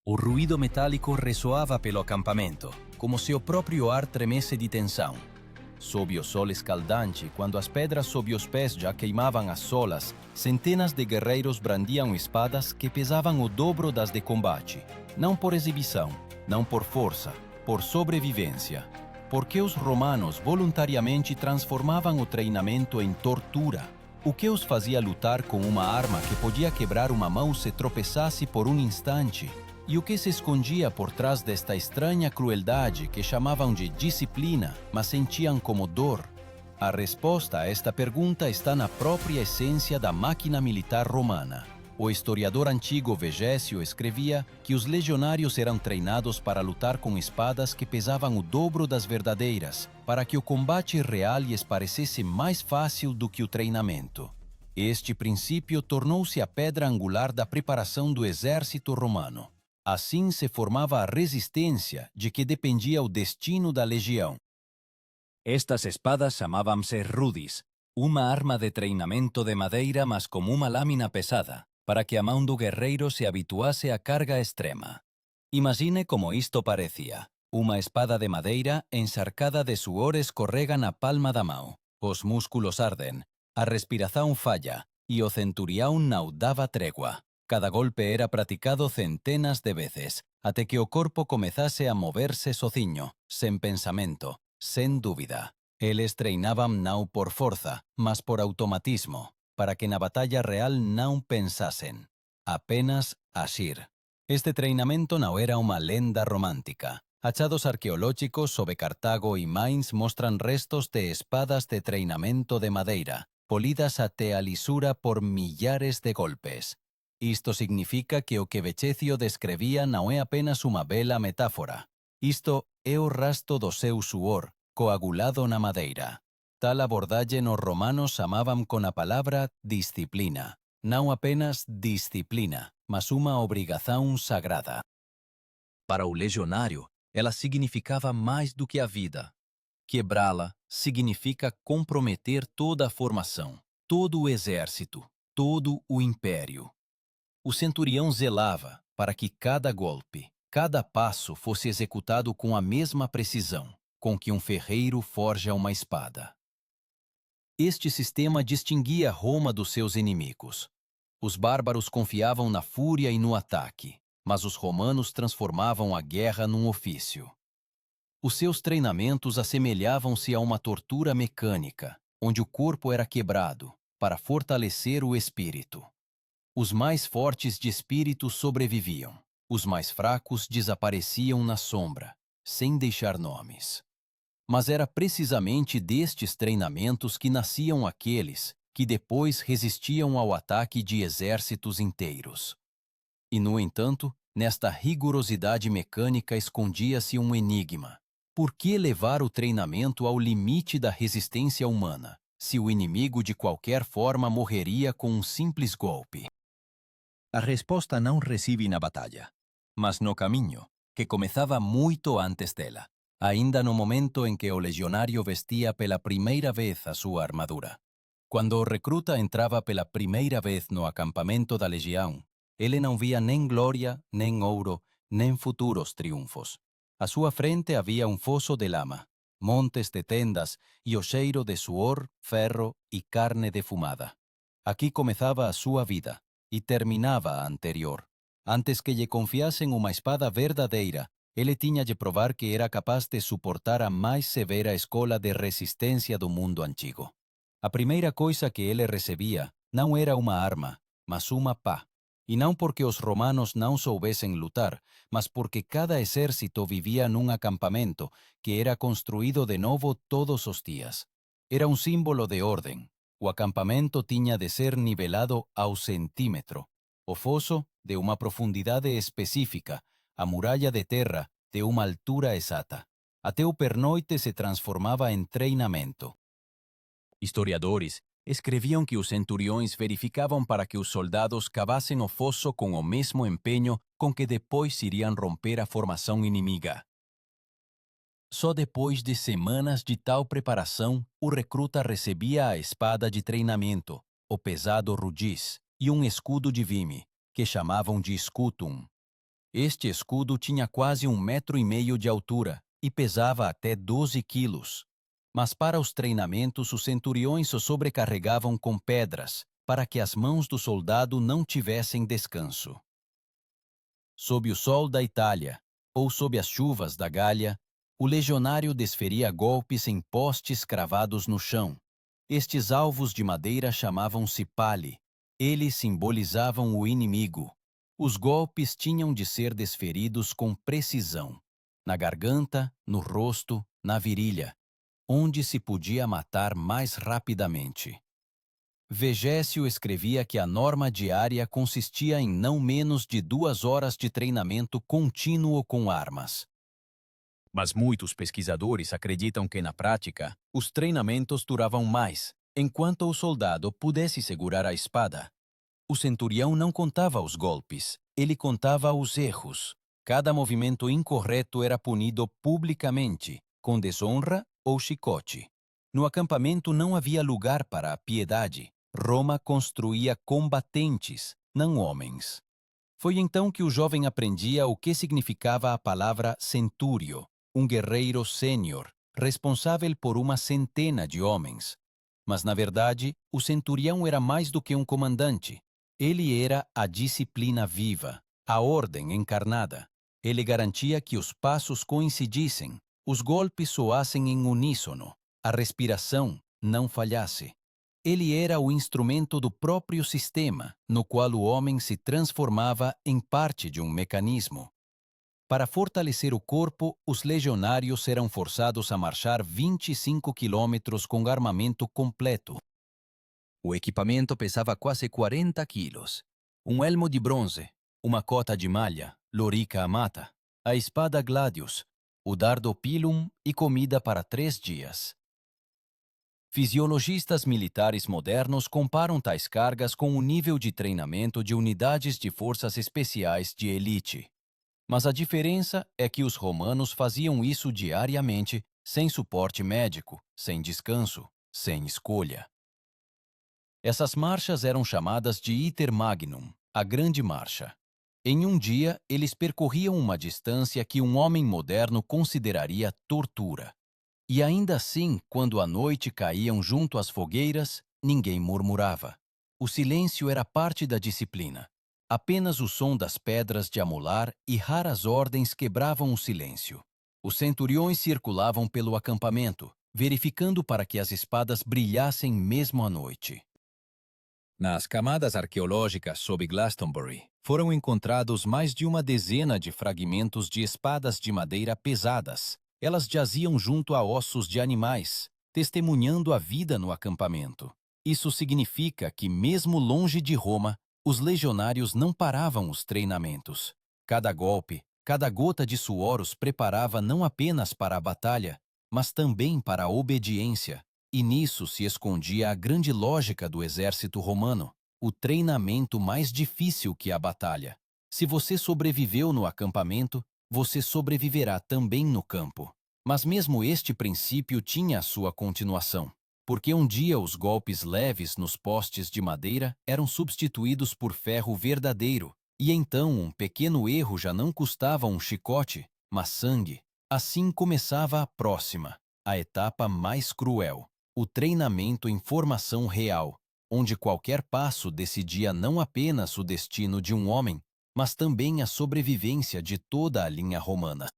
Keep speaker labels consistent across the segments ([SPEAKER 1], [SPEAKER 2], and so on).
[SPEAKER 1] O ruído metálico ressoava pelo acampamento, como se o próprio ar tremesse de tensão. Sob o sol escaldante, quando as pedras sob os pés já queimavam as solas, centenas de guerreiros brandiam espadas que pesavam o dobro das de combate. Não por exibição, não por força, por sobrevivência. Porque os romanos voluntariamente transformavam o treinamento em tortura. O que os fazia lutar com uma arma que podia quebrar uma mão se tropeçasse por um instante? E o que se escondia por trás desta estranha crueldade que chamavam de disciplina, mas sentiam como dor? A resposta a esta pergunta está na própria essência da máquina militar romana. O historiador antigo Vegésio escrevia que os legionários eram treinados para lutar com espadas que pesavam o dobro das verdadeiras, para que o combate real lhes parecesse mais fácil do que o treinamento. Este princípio tornou-se a pedra angular da preparação do exército romano. Assim se formava a resistência de que dependia o destino da legião.
[SPEAKER 2] Estas espadas chamavam-se rudis, uma arma de treinamento de madeira mas com uma lâmina pesada, para que a mão do guerreiro se habituasse à carga extrema. Imagine como isto parecia. Uma espada de madeira encharcada de suor escorrega na palma da mão. Os músculos arden, a respiração falha e o centurião não dava trégua. Cada golpe era praticado centenas de veces, até que o corpo começase a moverse sozinho, sem pensamento, sem dúvida. Eles treinavam não por força, mas por automatismo, para que na batalha real não pensassem, apenas agir. Este treinamento não era uma lenda romântica. Achados arqueológicos sobre Cartago e Mainz mostram restos de espadas de treinamento de madeira, polidas até a lisura por milhares de golpes. Isto significa que o que Vecchio descrevia não é apenas uma bela metáfora. Isto é o rasto do seu suor, coagulado na madeira. Tal abordagem os romanos chamavam com a palavra disciplina. Não apenas disciplina, mas uma obrigação sagrada.
[SPEAKER 1] Para o legionário, ela significava mais do que a vida. Quebrá-la significa comprometer toda a formação, todo o exército, todo o império. O centurião zelava para que cada golpe, cada passo fosse executado com a mesma precisão com que um ferreiro forja uma espada. Este sistema distinguia Roma dos seus inimigos. Os bárbaros confiavam na fúria e no ataque, mas os romanos transformavam a guerra num ofício. Os seus treinamentos assemelhavam-se a uma tortura mecânica, onde o corpo era quebrado para fortalecer o espírito. Os mais fortes de espírito sobreviviam. Os mais fracos desapareciam na sombra, sem deixar nomes. Mas era precisamente destes treinamentos que nasciam aqueles que depois resistiam ao ataque de exércitos inteiros. E, no entanto, nesta rigorosidade mecânica escondia-se um enigma. Por que levar o treinamento ao limite da resistência humana, se o inimigo de qualquer forma morreria com um simples golpe?
[SPEAKER 2] A resposta não reside na batalha, mas no caminho, que começava muito antes dela, ainda no momento em que o legionário vestia pela primeira vez a sua armadura. Quando o recruta entrava pela primeira vez no acampamento da legião, ele não via nem glória, nem ouro, nem futuros triunfos. À sua frente havia um fosso de lama, montes de tendas e o cheiro de suor, ferro e carne defumada. Aqui começava a sua vida e terminava a anterior. Antes que lhe confiassem uma espada verdadeira, ele tinha de provar que era capaz de suportar a mais severa escola de resistência do mundo antigo. A primeira coisa que ele recebia não era uma arma, mas uma pá. E não porque os romanos não soubessem lutar, mas porque cada exército vivia num acampamento que era construído de novo todos os dias. Era um símbolo de ordem. O acampamento tinha de ser nivelado ao centímetro, o fosso de uma profundidade específica, a muralha de terra de uma altura exata. Até o pernoite se transformava em treinamento. Historiadores escreviam que os centuriões verificavam para que os soldados cavassem o fosso com o mesmo empenho com que depois iriam romper a formação inimiga. Só depois de semanas de tal preparação, o recruta recebia a espada de treinamento, o pesado rudis, e um escudo de vime, que chamavam de scutum. Este escudo tinha quase 1,5 metros de altura e pesava até 12 quilos. Mas para os treinamentos, os centuriões o sobrecarregavam com pedras, para que as mãos do soldado não tivessem descanso. Sob o sol da Itália, ou sob as chuvas da Gália, o legionário desferia golpes em postes cravados no chão. Estes alvos de madeira chamavam-se pali. Eles simbolizavam o inimigo. Os golpes tinham de ser desferidos com precisão, na garganta, no rosto, na virilha, onde se podia matar mais rapidamente. Vegésio escrevia que a norma diária consistia em não menos de 2 horas de treinamento contínuo com armas. Mas muitos pesquisadores acreditam que, na prática, os treinamentos duravam mais, enquanto o soldado pudesse segurar a espada. O centurião não contava os golpes, ele contava os erros. Cada movimento incorreto era punido publicamente, com desonra ou chicote. No acampamento não havia lugar para a piedade. Roma construía combatentes, não homens. Foi então que o jovem aprendia o que significava a palavra centúrio, um guerreiro sênior, responsável por uma centena de homens. Mas, na verdade, o centurião era mais do que um comandante. Ele era a disciplina viva, a ordem encarnada. Ele garantia que os passos coincidissem, os golpes soassem em uníssono, a respiração não falhasse. Ele era o instrumento do próprio sistema, no qual o homem se transformava em parte de um mecanismo. Para fortalecer o corpo, os legionários eram forçados a marchar 25 quilômetros com armamento completo. O equipamento pesava quase 40 quilos. Um elmo de bronze, uma cota de malha, lorica amata, a espada gladius, o dardo pilum e comida para 3 dias. Fisiologistas militares modernos comparam tais cargas com o nível de treinamento de unidades de forças especiais de elite. Mas a diferença é que os romanos faziam isso diariamente, sem suporte médico, sem descanso, sem escolha. Essas marchas eram chamadas de iter magnum, a grande marcha. Em um dia, eles percorriam uma distância que um homem moderno consideraria tortura. E ainda assim, quando à noite caíam junto às fogueiras, ninguém murmurava. O silêncio era parte da disciplina. Apenas o som das pedras de amolar e raras ordens quebravam o silêncio. Os centuriões circulavam pelo acampamento, verificando para que as espadas brilhassem mesmo à noite. Nas camadas arqueológicas sob Glastonbury, foram encontrados mais de uma dezena de fragmentos de espadas de madeira pesadas. Elas jaziam junto a ossos de animais, testemunhando a vida no acampamento. Isso significa que, mesmo longe de Roma, os legionários não paravam os treinamentos. Cada golpe, cada gota de suor os preparava não apenas para a batalha, mas também para a obediência. E nisso se escondia a grande lógica do exército romano, o treinamento mais difícil que a batalha. Se você sobreviveu no acampamento, você sobreviverá também no campo. Mas mesmo este princípio tinha a sua continuação, porque um dia os golpes leves nos postes de madeira eram substituídos por ferro verdadeiro, e então um pequeno erro já não custava um chicote, mas sangue. Assim começava a próxima, a etapa mais cruel. O treinamento em formação real, onde qualquer passo decidia não apenas o destino de um homem, mas também a sobrevivência de toda a linha romana.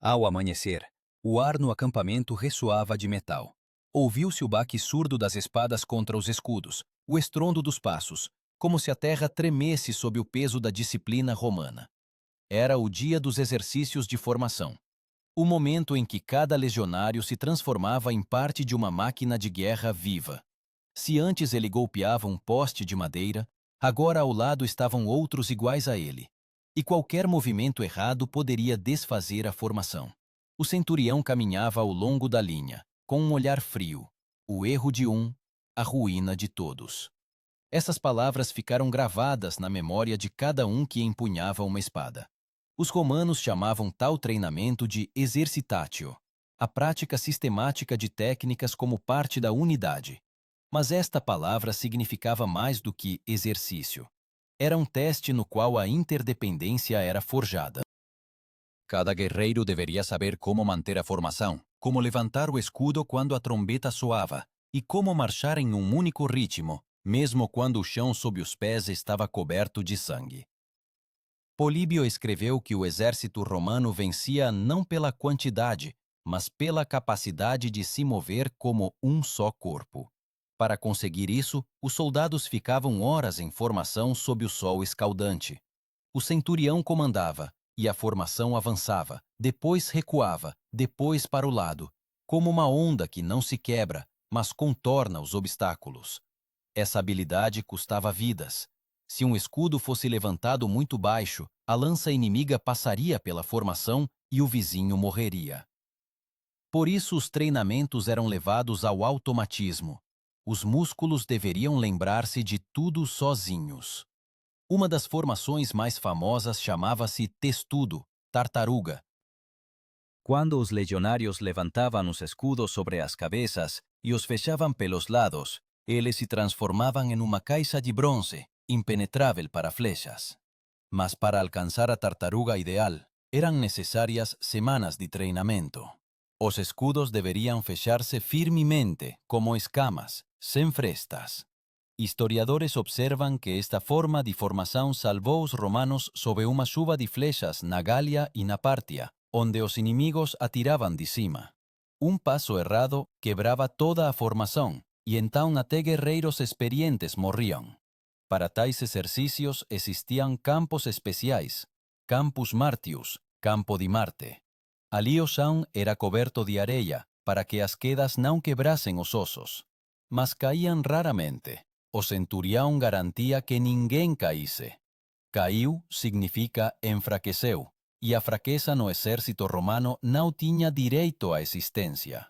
[SPEAKER 2] Ao amanhecer, o ar no acampamento ressoava de metal. Ouviu-se o baque surdo das espadas contra os escudos, o estrondo dos passos, como se a terra tremesse sob o peso da disciplina romana. Era o dia dos exercícios de formação. O momento em que cada legionário se transformava em parte de uma máquina de guerra viva. Se antes ele golpeava um poste de madeira, agora ao lado estavam outros iguais a ele. E qualquer movimento errado poderia desfazer a formação. O centurião caminhava ao longo da linha, com um olhar frio. O erro de um, a ruína de todos. Essas palavras ficaram gravadas na memória de cada um que empunhava uma espada. Os romanos chamavam tal treinamento de exercitatio, a prática sistemática de técnicas como parte da unidade. Mas esta palavra significava mais do que exercício. Era um teste no qual a interdependência era forjada. Cada guerreiro deveria saber como manter a formação, como levantar o escudo quando a trombeta soava e como marchar em um único ritmo, mesmo quando o chão sob os pés estava coberto de sangue. Políbio escreveu que o exército romano vencia não pela quantidade, mas pela capacidade de se mover como um só corpo. Para conseguir isso, os soldados ficavam horas em formação sob o sol escaldante. O centurião comandava, e a formação avançava, depois recuava, depois para o lado, como uma onda que não se quebra, mas contorna os obstáculos. Essa habilidade custava vidas. Se um escudo fosse levantado muito baixo, a lança inimiga passaria pela formação e o vizinho morreria. Por isso os treinamentos eram levados ao automatismo. Os músculos deveriam lembrar-se de tudo sozinhos. Uma das formações mais famosas chamava-se testudo, tartaruga. Quando os legionários levantavam os escudos sobre as cabeças e os fechavam pelos lados, eles se transformavam em uma caixa de bronze, impenetrável para flechas. Mas para alcançar a tartaruga ideal, eram necessárias semanas de treinamento. Os escudos deveriam fechar-se firmemente, como escamas, sem frestas. Historiadores observam que esta forma de formação salvou os romanos sob uma chuva de flechas na Gália e na Pártia, onde os inimigos atiravam de cima. Um passo errado quebrava toda a formação, e então até guerreiros experientes morriam. Para tais exercícios existiam campos especiais, Campus Martius, Campo de Marte. Ali o chão era coberto de areia para que as quedas não quebrassem os ossos, mas caíam raramente. O centurião garantia que ninguém caísse. Caiu significa enfraqueceu, e a fraqueza no exército romano não tinha direito à existência.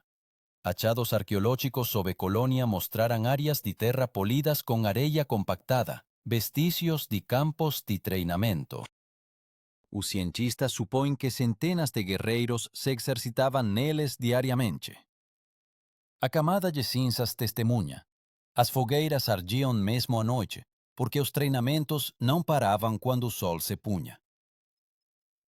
[SPEAKER 2] Achados arqueológicos sob Colônia mostraram áreas de terra polidas com areia compactada, vestígios de campos de treinamento. Os cientistas supõem que centenas de guerreiros se exercitavam neles diariamente. A camada de cinzas testemunha. As fogueiras ardiam mesmo à noite, porque os treinamentos não paravam quando o sol se punha.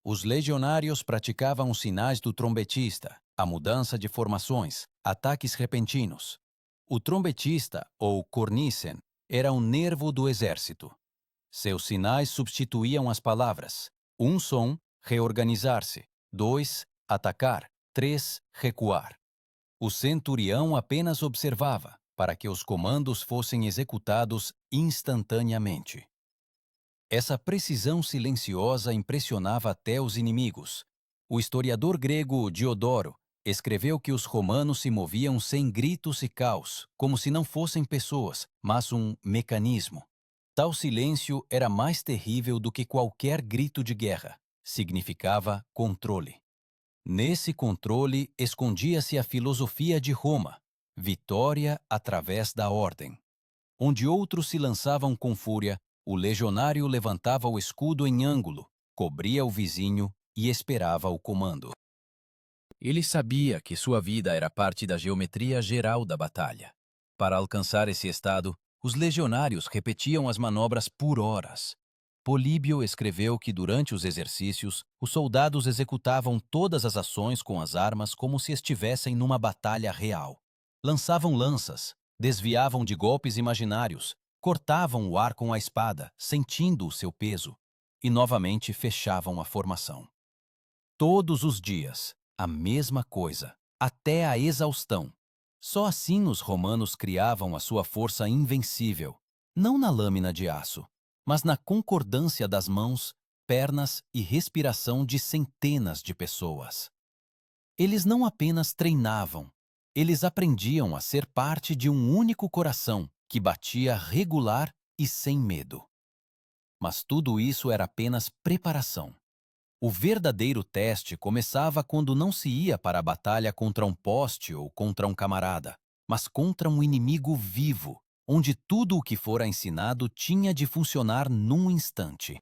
[SPEAKER 2] Os legionários praticavam os sinais do trombetista, a mudança de formações, ataques repentinos. O trombetista, ou cornicen, era um nervo do exército. Seus sinais substituíam as palavras. 1 som, reorganizar-se. 2, atacar. 3, recuar. O centurião apenas observava, para que os comandos fossem executados instantaneamente. Essa precisão silenciosa impressionava até os inimigos. O historiador grego Diodoro escreveu que os romanos se moviam sem gritos e caos, como se não fossem pessoas, mas um mecanismo. Tal silêncio era mais terrível do que qualquer grito de guerra. Significava controle. Nesse controle escondia-se a filosofia de Roma, vitória através da ordem. Onde outros se lançavam com fúria, o legionário levantava o escudo em ângulo, cobria o vizinho e esperava o comando. Ele sabia que sua vida era parte da geometria geral da batalha. Para alcançar esse estado, os legionários repetiam as manobras por horas. Políbio escreveu que durante os exercícios, os soldados executavam todas as ações com as armas como se estivessem numa batalha real. Lançavam lanças, desviavam de golpes imaginários, cortavam o ar com a espada, sentindo o seu peso, e novamente fechavam a formação. Todos os dias, a mesma coisa, até a exaustão. Só assim os romanos criavam a sua força invencível, não na lâmina de aço, mas na concordância das mãos, pernas e respiração de centenas de pessoas. Eles não apenas treinavam, eles aprendiam a ser parte de um único coração que batia regular e sem medo. Mas tudo isso era apenas preparação. O verdadeiro teste começava quando não se ia para a batalha contra um poste ou contra um camarada, mas contra um inimigo vivo, onde tudo o que fora ensinado tinha de funcionar num instante.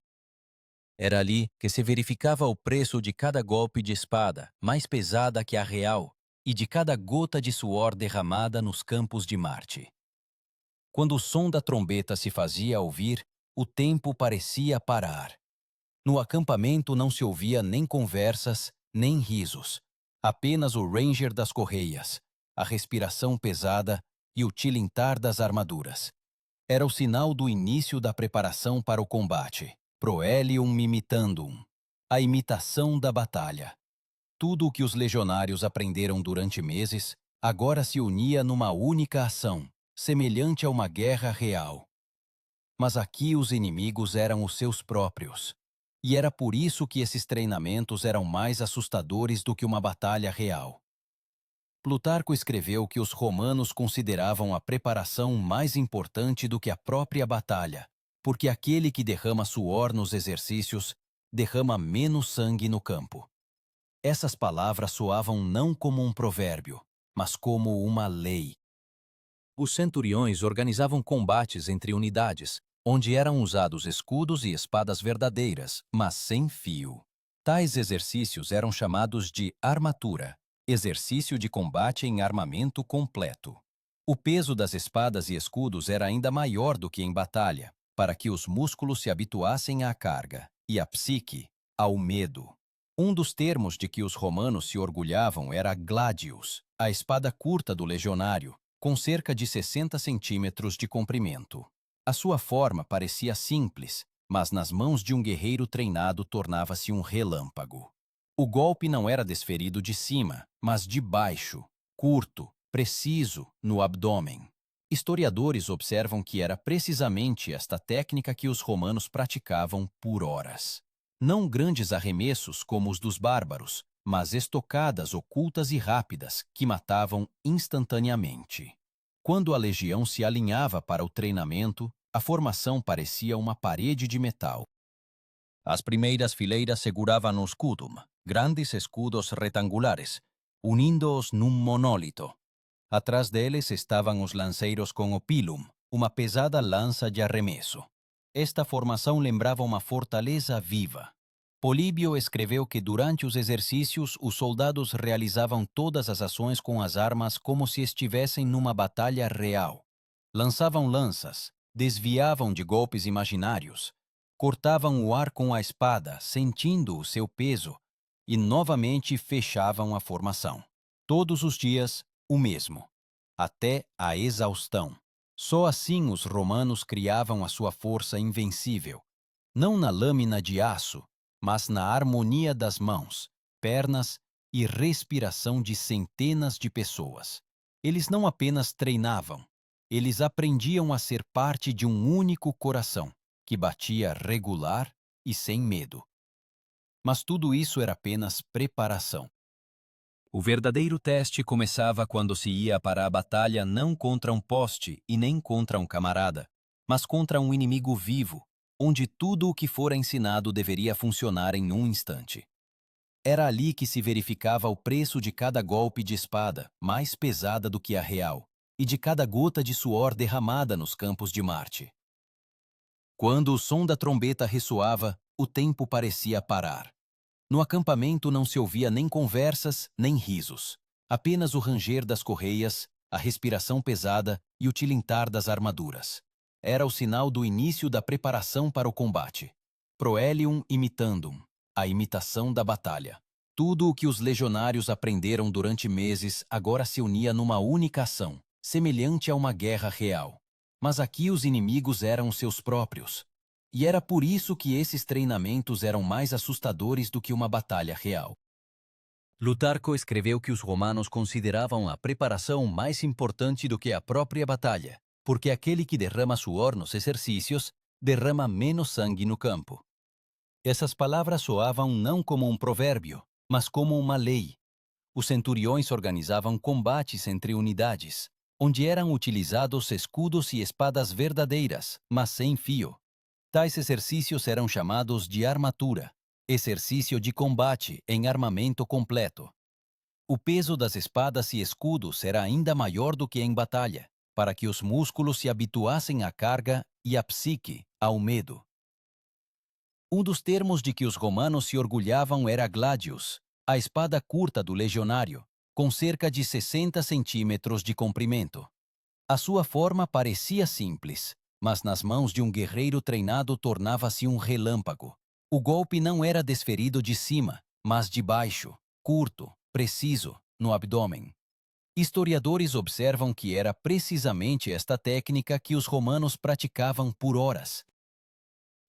[SPEAKER 2] Era ali que se verificava o preço de cada golpe de espada, mais pesada que a real, e de cada gota de suor derramada nos campos de Marte. Quando o som da trombeta se fazia ouvir, o tempo parecia parar. No acampamento não se ouvia nem conversas, nem risos. Apenas o ranger das correias, a respiração pesada e o tilintar das armaduras. Era o sinal do início da preparação para o combate. Proelium imitandum. A imitação da batalha. Tudo o que os legionários aprenderam durante meses agora se unia numa única ação, semelhante a uma guerra real. Mas aqui os inimigos eram os seus próprios. E era por isso que esses treinamentos eram mais assustadores do que uma batalha real. Plutarco escreveu que os romanos consideravam a preparação mais importante do que a própria batalha, porque aquele que derrama suor nos exercícios derrama menos sangue no campo. Essas palavras soavam não como um provérbio, mas como uma lei. Os centuriões organizavam combates entre unidades, onde eram usados escudos e espadas verdadeiras, mas sem fio. Tais exercícios eram chamados de armatura, exercício de combate em armamento completo. O peso das espadas e escudos era ainda maior do que em batalha, para que os músculos se habituassem à carga, e a psique, ao medo. Um dos termos de que os romanos se orgulhavam era gladius, a espada curta do legionário, com cerca de 60 centímetros de comprimento. A sua forma parecia simples, mas nas mãos de um guerreiro treinado tornava-se um relâmpago. O golpe não era desferido de cima, mas de baixo, curto, preciso, no abdômen. Historiadores observam que era precisamente esta técnica que os romanos praticavam por horas. Não grandes arremessos como os dos bárbaros, mas estocadas ocultas e rápidas que matavam instantaneamente. Quando a legião se alinhava para o treinamento, a formação parecia uma parede de metal. As primeiras fileiras seguravam o escudum, grandes escudos retangulares, unindo-os num monólito. Atrás deles estavam os lanceiros com o pilum, uma pesada lança de arremesso. Esta formação lembrava uma fortaleza viva. Políbio escreveu que durante os exercícios os soldados realizavam todas as ações com as armas como se estivessem numa batalha real. Lançavam lanças, desviavam de golpes imaginários, cortavam o ar com a espada, sentindo o seu peso, e novamente fechavam a formação. Todos os dias, o mesmo, até a exaustão. Só assim os romanos criavam a sua força invencível, não na lâmina de aço, mas na harmonia das mãos, pernas e respiração de centenas de pessoas. Eles não apenas treinavam, eles aprendiam a ser parte de um único coração, que batia regular e sem medo. Mas tudo isso era apenas preparação. O verdadeiro teste começava quando se ia para a batalha não contra um poste e nem contra um camarada, mas contra um inimigo vivo, onde tudo o que fora ensinado deveria funcionar em um instante. Era ali que se verificava o preço de cada golpe de espada, mais pesada do que a real, e de cada gota de suor derramada nos campos de Marte. Quando o som da trombeta ressoava, o tempo parecia parar. No acampamento não se ouvia nem conversas, nem risos. Apenas o ranger das correias, a respiração pesada e o tilintar das armaduras. Era o sinal do início da preparação para o combate. Proelium imitandum, a imitação da batalha. Tudo o que os legionários aprenderam durante meses agora se unia numa única ação, semelhante a uma guerra real. Mas aqui os inimigos eram seus próprios. E era por isso que esses treinamentos eram mais assustadores do que uma batalha real. Plutarco escreveu que os romanos consideravam a preparação mais importante do que a própria batalha, porque aquele que derrama suor nos exercícios derrama menos sangue no campo. Essas palavras soavam não como um provérbio, mas como uma lei. Os centuriões organizavam combates entre unidades, onde eram utilizados escudos e espadas verdadeiras, mas sem fio. Tais exercícios eram chamados de armatura, exercício de combate em armamento completo. O peso das espadas e escudos era ainda maior do que em batalha, para que os músculos se habituassem à carga e a psique ao medo. Um dos termos de que os romanos se orgulhavam era gladius, a espada curta do legionário, com cerca de 60 centímetros de comprimento. A sua forma parecia simples, mas nas mãos de um guerreiro treinado tornava-se um relâmpago. O golpe não era desferido de cima, mas de baixo, curto, preciso, no abdômen. Historiadores observam que era precisamente esta técnica que os romanos praticavam por horas.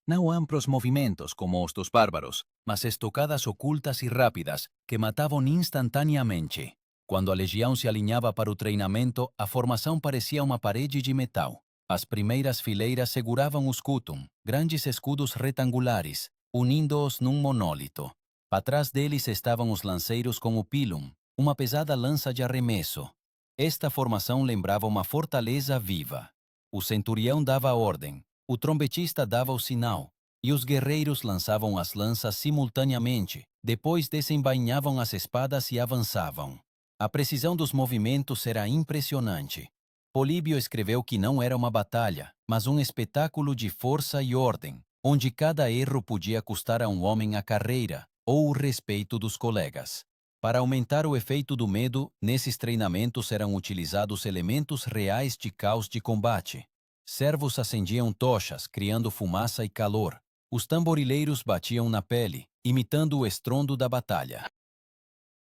[SPEAKER 2] Não amplos movimentos como os dos bárbaros, mas estocadas ocultas e rápidas que matavam instantaneamente. Quando a legião se alinhava para o treinamento, a formação parecia uma parede de metal. As primeiras fileiras seguravam os cutum, grandes escudos retangulares, unindo-os num monólito. Para trás deles estavam os lanceiros com o pilum, uma pesada lança de arremesso. Esta formação lembrava uma fortaleza viva. O centurião dava a ordem, o trombetista dava o sinal, e os guerreiros lançavam as lanças simultaneamente, depois desembainhavam as espadas e avançavam. A precisão dos movimentos era impressionante. Políbio escreveu que não era uma batalha, mas um espetáculo de força e ordem, onde cada erro podia custar a um homem a carreira ou o respeito dos colegas. Para aumentar o efeito do medo, nesses treinamentos eram utilizados elementos reais de caos de combate. Servos acendiam tochas, criando fumaça e calor. Os tamborileiros batiam na pele, imitando o estrondo da batalha.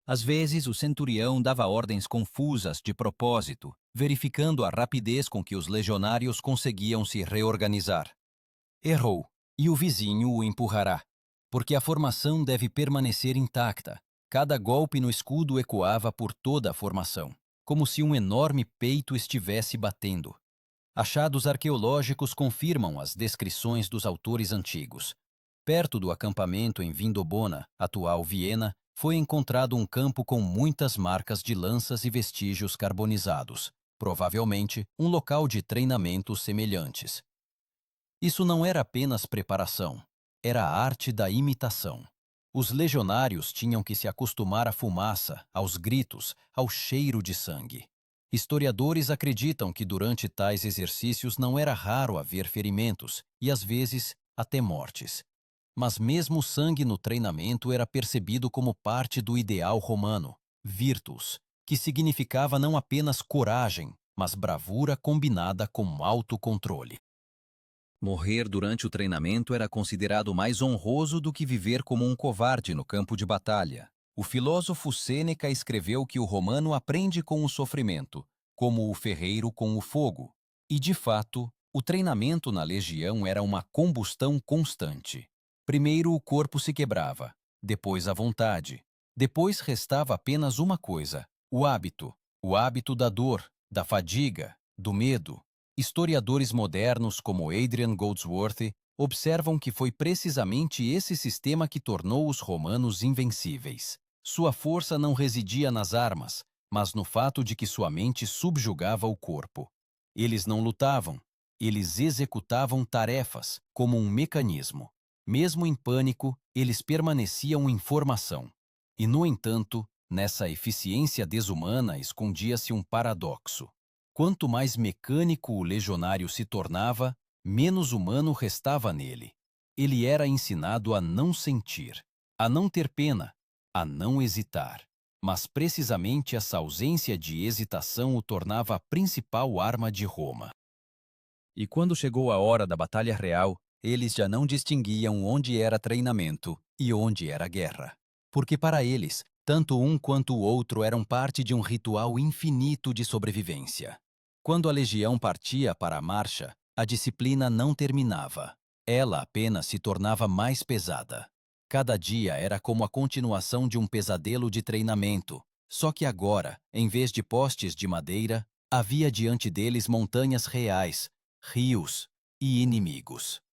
[SPEAKER 2] Às vezes, o centurião dava ordens confusas de propósito, verificando a rapidez com que os legionários conseguiam se reorganizar. Errou, e o vizinho o empurrará, porque a formação deve permanecer intacta. Cada golpe no escudo ecoava por toda a formação, como se um enorme peito estivesse batendo. Achados arqueológicos confirmam as descrições dos autores antigos. Perto do acampamento em Vindobona, atual Viena, foi encontrado um campo com muitas marcas de lanças e vestígios carbonizados, provavelmente um local de treinamentos semelhantes. Isso não era apenas preparação, era a arte da imitação. Os legionários tinham que se acostumar à fumaça, aos gritos, ao cheiro de sangue. Historiadores acreditam que durante tais exercícios não era raro haver ferimentos e, às vezes, até mortes. Mas mesmo o sangue no treinamento era percebido como parte do ideal romano, virtus, que significava não apenas coragem, mas bravura combinada com autocontrole. Morrer durante o treinamento era considerado mais honroso do que viver como um covarde no campo de batalha. O filósofo Sêneca escreveu que o romano aprende com o sofrimento, como o ferreiro com o fogo. E, de fato, o treinamento na legião era uma combustão constante. Primeiro o corpo se quebrava, depois a vontade. Depois restava apenas uma coisa, o hábito da dor, da fadiga, do medo. Historiadores modernos como Adrian Goldsworthy observam que foi precisamente esse sistema que tornou os romanos invencíveis. Sua força não residia nas armas, mas no fato de que sua mente subjugava o corpo. Eles não lutavam, eles executavam tarefas como um mecanismo. Mesmo em pânico, eles permaneciam em formação. E, no entanto, nessa eficiência desumana escondia-se um paradoxo. Quanto mais mecânico o legionário se tornava, menos humano restava nele. Ele era ensinado a não sentir, a não ter pena, a não hesitar. Mas precisamente essa ausência de hesitação o tornava a principal arma de Roma. E quando chegou a hora da batalha real, eles já não distinguiam onde era treinamento e onde era guerra. Porque para eles, tanto um quanto o outro eram parte de um ritual infinito de sobrevivência. Quando a legião partia para a marcha, a disciplina não terminava. Ela apenas se tornava mais pesada. Cada dia era como a continuação de um pesadelo de treinamento, só que agora, em vez de postes de madeira, havia diante deles montanhas reais, rios e inimigos.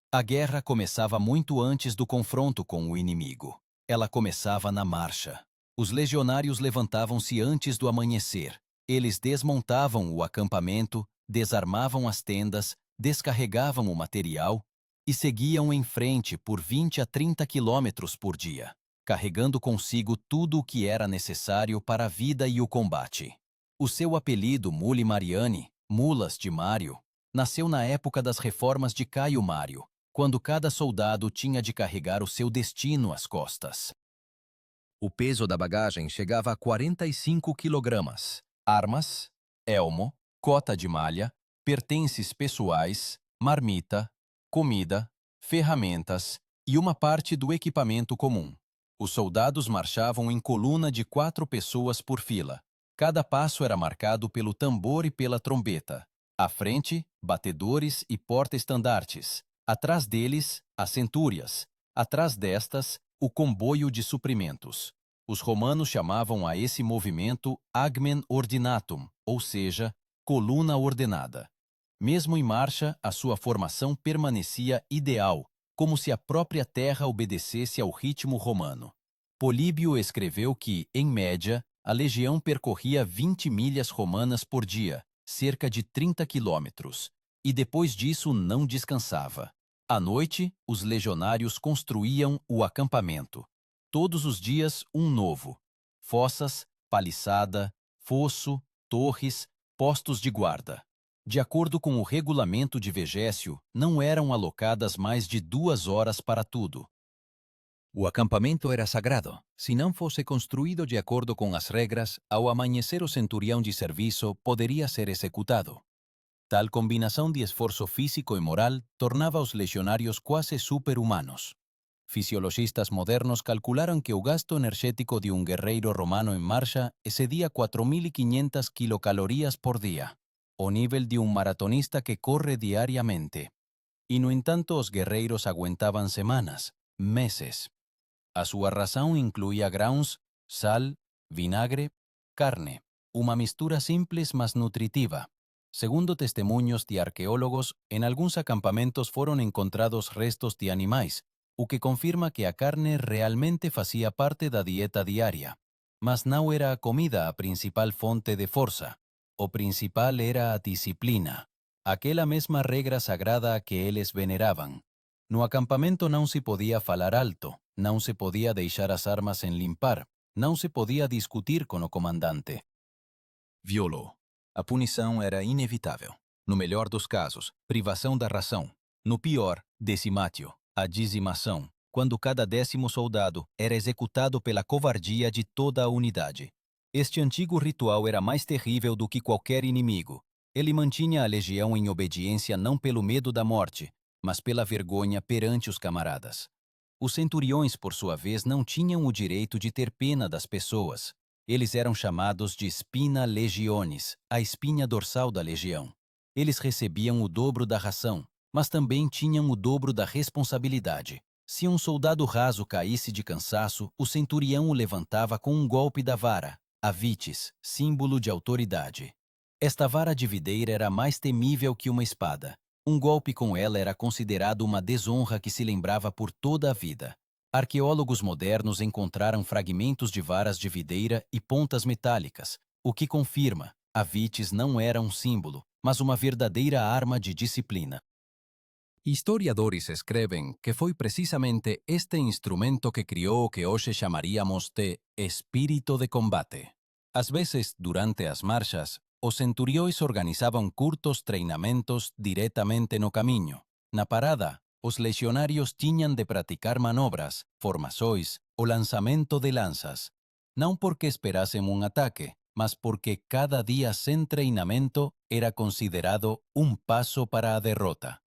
[SPEAKER 2] A guerra começava muito antes do confronto com o inimigo. Ela começava na marcha. Os legionários levantavam-se antes do amanhecer. Eles desmontavam o acampamento, desarmavam as tendas, descarregavam o material e seguiam em frente por 20 a 30 quilômetros por dia, carregando consigo tudo o que era necessário para a vida e o combate. O seu apelido Muli Mariani, Mulas de Mário, nasceu na época das reformas de Caio Mário, quando cada soldado tinha de carregar o seu destino às costas. O peso da bagagem chegava a 45 quilogramas. Armas, elmo, cota de malha, pertences pessoais, marmita, comida, ferramentas e uma parte do equipamento comum. Os soldados marchavam em coluna de 4 pessoas por fila. Cada passo era marcado pelo tambor e pela trombeta. À frente, batedores e porta-estandartes. Atrás deles, as centúrias. Atrás destas, o comboio de suprimentos. Os romanos chamavam a esse movimento agmen ordinatum, ou seja, coluna ordenada. Mesmo em marcha, a sua formação permanecia ideal, como se a própria terra obedecesse ao ritmo romano. Políbio escreveu que, em média, a legião percorria 20 milhas romanas por dia, cerca de 30 quilômetros, e depois disso não descansava. À noite, os legionários construíam o acampamento. Todos os dias, um novo. Fossas, paliçada, fosso, torres, postos de guarda. De acordo com o regulamento de Vegésio, não eram alocadas mais de 2 horas para tudo.
[SPEAKER 1] O acampamento era sagrado. Se não fosse construído de acordo com as regras, ao amanhecer o centurião de serviço poderia ser executado. Tal combinação de esforço físico e moral tornava os legionários quase super-humanos. Fisiologistas modernos calcularam que o gasto energético de um guerreiro romano em marcha excedia 4.500 quilocalorias por dia, o nível de um maratonista que corre diariamente. E, no entanto, os guerreiros aguentavam semanas, meses. A sua ração incluía grãos, sal, vinagre, carne, uma mistura simples mas nutritiva. Segundo testemunhos de arqueólogos, em alguns acampamentos foram encontrados restos de animais, o que confirma que a carne realmente fazia parte da dieta diária. Mas não era a comida a principal fonte de força. O principal era a disciplina, aquela mesma regra sagrada que eles veneravam. No acampamento não se podia falar alto, não se podia deixar as armas sem limpar, não se podia discutir com o comandante. Violou. A punição era inevitável. No melhor dos casos, privação da ração. No pior, decimatio, a dizimação, quando cada 10º soldado era executado pela covardia de toda a unidade. Este antigo ritual era mais terrível do que qualquer inimigo. Ele mantinha a legião em obediência não pelo medo da morte, mas pela vergonha perante os camaradas. Os centuriões, por sua vez, não tinham o direito de ter pena das pessoas. Eles eram chamados de spina legionis, a espinha dorsal da legião. Eles recebiam o dobro da ração, mas também tinham o dobro da responsabilidade. Se um soldado raso caísse de cansaço, o centurião o levantava com um golpe da vara, a vitis, símbolo de autoridade. Esta vara de videira era mais temível que uma espada. Um golpe com ela era considerado uma desonra que se lembrava por toda a vida. Arqueólogos modernos encontraram fragmentos de varas de videira e pontas metálicas, o que confirma, a vitis não era um símbolo, mas uma verdadeira arma de disciplina. Historiadores escrevem que foi precisamente este instrumento que criou o que hoje chamaríamos de espírito de combate. Às vezes, durante as marchas, os centuriões organizavam curtos treinamentos diretamente no caminho. Na parada, os legionários tinham de praticar manobras, formações, o lançamento de lanças. Não porque esperassem um ataque, mas porque cada dia sem treinamento era considerado um passo para a derrota.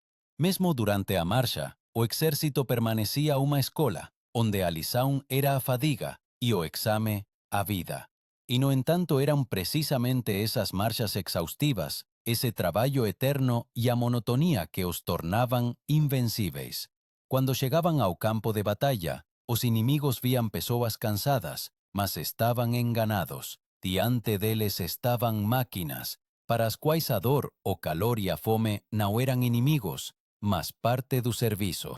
[SPEAKER 1] Mesmo durante a marcha, o exército permanecia uma escola, onde a lição era a fadiga e o exame a vida. E, no entanto, eram precisamente essas marchas exaustivas, esse trabalho eterno e a monotonia que os tornavam invencíveis. Quando chegavam ao campo de batalha, os inimigos viam pessoas cansadas, mas estavam enganados. Diante deles estavam máquinas, para as quais a dor, o calor e a fome não eram inimigos, mas parte do serviço.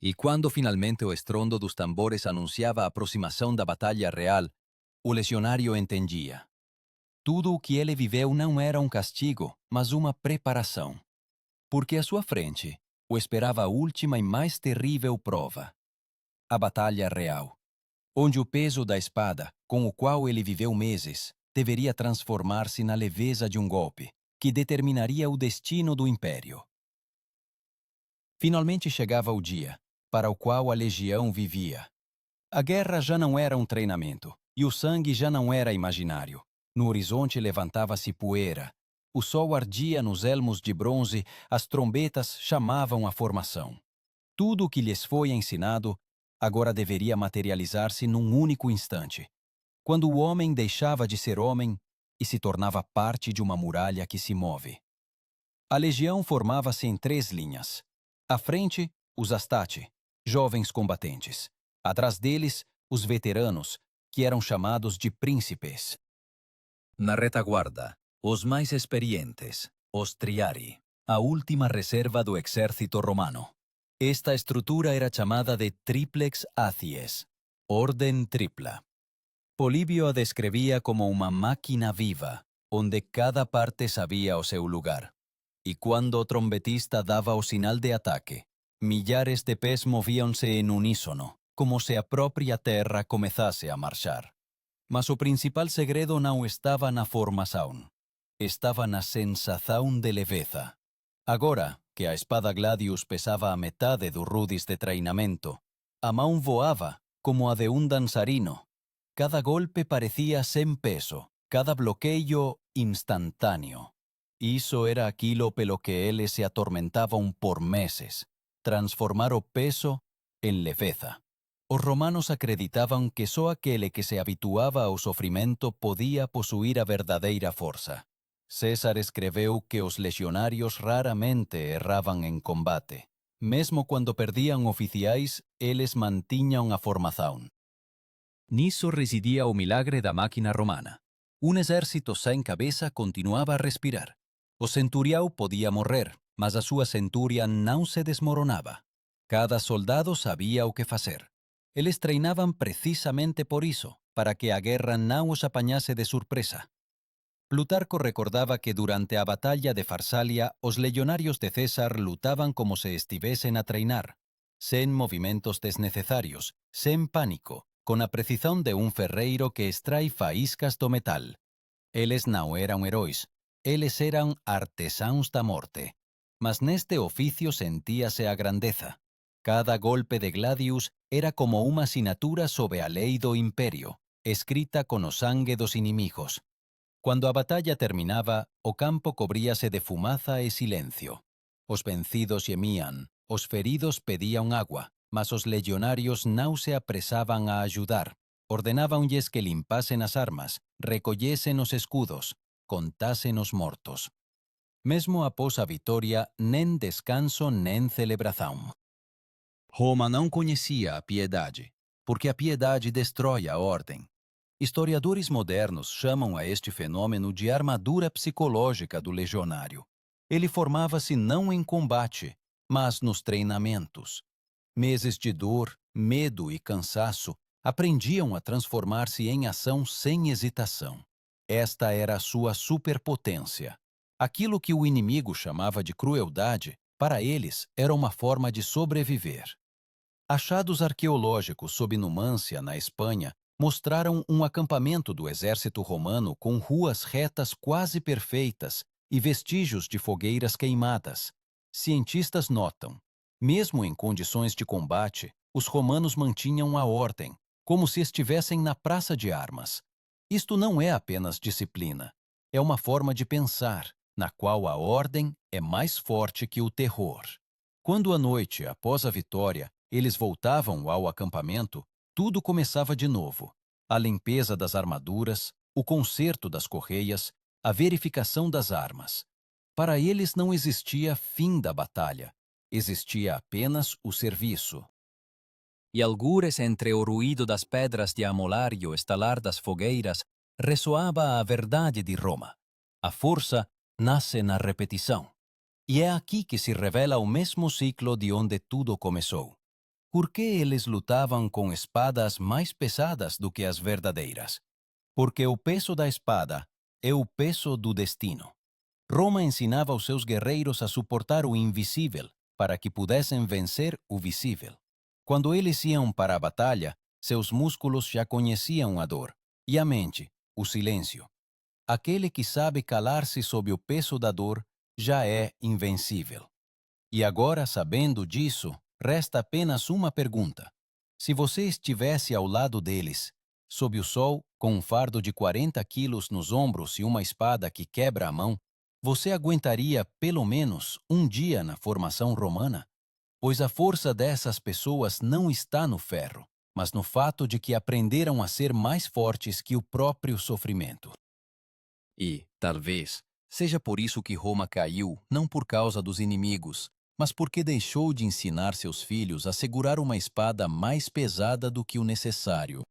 [SPEAKER 1] E quando finalmente o estrondo dos tambores anunciava a aproximação da batalha real, o legionário entendia. Tudo o que ele viveu não era um castigo, mas uma preparação. Porque à sua frente o esperava a última e mais terrível prova. A batalha real, onde o peso da espada, com o qual ele viveu meses, deveria transformar-se na leveza de um golpe, que determinaria o destino do império. Finalmente chegava o dia, para o qual a legião vivia. A guerra já não era um treinamento, e o sangue já não era imaginário. No horizonte levantava-se poeira,
[SPEAKER 2] O sol ardia nos elmos de bronze, as trombetas chamavam a formação. Tudo o que lhes foi ensinado agora deveria materializar-se num único instante, quando o homem deixava de ser homem e se tornava parte de uma muralha que se move. A legião formava-se em 3 linhas. À frente, os Astati, jovens combatentes. Atrás deles, os veteranos, que eram chamados de príncipes.
[SPEAKER 1] Na retaguarda, os mais experientes, os triari, a última reserva do exército romano. Esta estrutura era chamada de triplex acies, ordem tripla. Polibio a descrevia como uma máquina viva, onde cada parte sabia o seu lugar. E quando o trombetista dava o sinal de ataque, milhares de pés moviam-se em unísono, como se a própria terra começasse a marchar. Mas o principal segredo não estava na formação. Estava na sensação de leveza. Agora, que a espada Gladius pesava a metade do rudis de treinamento, a mão voava como a de um dançarino. Cada golpe parecia sem peso, cada bloqueio instantâneo. Isso era aquilo pelo que eles se atormentavam por meses, transformar o peso em leveza. Os romanos acreditavam que só aquele que se habituava ao sofrimento podia possuir a verdadeira força. César escreveu que os legionários raramente erravam em combate. Mesmo quando perdiam oficiais, eles mantinham a formação. Nisso residia o milagre da máquina romana. Um exército sem cabeça continuava a respirar. O centurião podia morrer, mas a sua centúria não se desmoronava. Cada soldado sabia o que fazer. Eles treinavam precisamente por isso, para que a guerra não os apanhasse de surpresa. Plutarco recordava que durante a batalha de Farsália, os legionários de César lutavam como se estivessem a treinar, sem movimentos desnecessários, sem pânico, com a precisão de um ferreiro que extrai faíscas do metal. Eles não eram heróis, eles eram artesãos da morte. Mas neste ofício sentia-se a grandeza. Cada golpe de Gladius era como uma assinatura sob a lei do império, escrita com o sangue dos inimigos. Quando a batalha terminava, o campo cobría-se de fumaça e silencio. Os vencidos gemían, os feridos pediam água, mas os legionários não se apressavam a ajudar. Ordenavam-lhes que limpassem as armas, recollessem os escudos, contassem os mortos. Mesmo após a vitória, nem descanso nem celebração. Roma não conhecia a piedade, porque a piedade destrói a ordem. Historiadores modernos chamam a este fenômeno de armadura psicológica do legionário. Ele formava-se não em combate, mas nos treinamentos. Meses de dor, medo e cansaço aprendiam a transformar-se em ação sem hesitação. Esta era a sua superpotência. Aquilo que o inimigo chamava de crueldade, para eles era uma forma de sobreviver. Achados arqueológicos sob Numância, na Espanha, mostraram um acampamento do exército romano com ruas retas quase perfeitas e vestígios de fogueiras queimadas. Cientistas notam, mesmo em condições de combate, os romanos mantinham a ordem, como se estivessem na praça de armas. Isto não é apenas disciplina, é uma forma de pensar, na qual a ordem é mais forte que o terror. Quando à noite, após a vitória, eles voltavam ao acampamento, tudo começava de novo. A limpeza das armaduras, o conserto das correias, a verificação das armas. Para eles não existia fim da batalha, existia apenas o serviço. E algures entre o ruído das pedras de amolar e o estalar das fogueiras, ressoava a verdade de Roma. A força nasce na repetição. E é aqui que se revela o mesmo ciclo de onde tudo começou. Por que eles lutavam com espadas mais pesadas do que as verdadeiras? Porque o peso da espada é o peso do destino. Roma ensinava os seus guerreiros a suportar o invisível para que pudessem vencer o visível. Quando eles iam para a batalha, seus músculos já conheciam a dor, e a mente, o silêncio. Aquele que sabe calar-se sob o peso da dor já é invencível. E agora, sabendo disso, resta apenas uma pergunta. Se você estivesse ao lado deles, sob o sol, com um fardo de 40 quilos nos ombros e uma espada que quebra a mão,
[SPEAKER 2] Você aguentaria pelo menos um dia na formação romana? Pois a força dessas pessoas não está no ferro, mas no fato de que aprenderam a ser mais fortes que o próprio sofrimento.
[SPEAKER 1] E, talvez, seja por isso que Roma caiu, não por causa dos inimigos, mas porque deixou de ensinar seus filhos a segurar uma espada mais pesada do que o necessário.